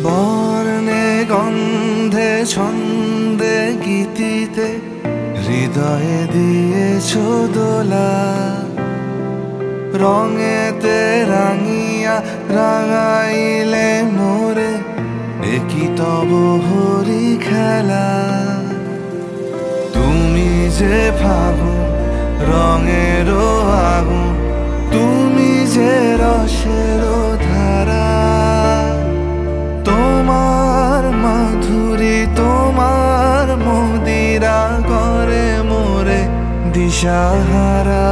বর্ণে গন্ধে ছন্দে গীতিতে হৃদয়ে দিয়েছ দোলা, রঙেতে রাঙিয়া রাঙাইলে মোরে একই তব হরি খেলা। তুমি যে ফাগুন রঙেরও আগুন, তুমি যে রসেরও ধারা, তোমার মাধুরী তোমার মদিরা করে মোরে দিশাহারা।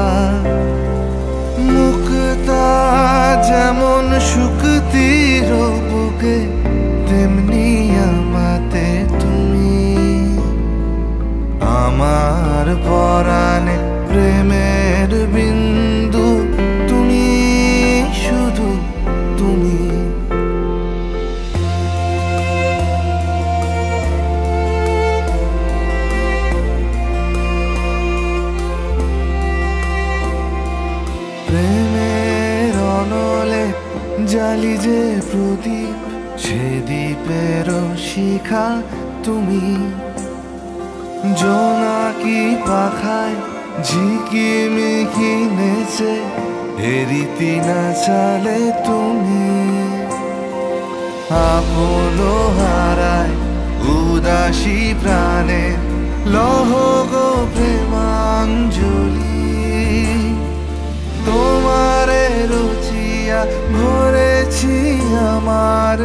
মুক্তা যেমন শুকতির বুকে, তেমনি আমাতে তুমি। আমার পরাণে প্রেমের বিন্দু তুমি, শুধু তুমি। প্রেমের অনলে জালি যে প্রদীপ, সে দ্বীপের শিখা তুমি। জোনাকি পাখায় ঝিকিমিকি নেচে এরিতি না চালে তুমি। আপন হারায় উদাসী প্রাণে লহ গো প্রেমাঞ্জলি। তোমারে রুচিয়া ভরেছি আমার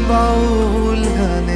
বাউল গানে।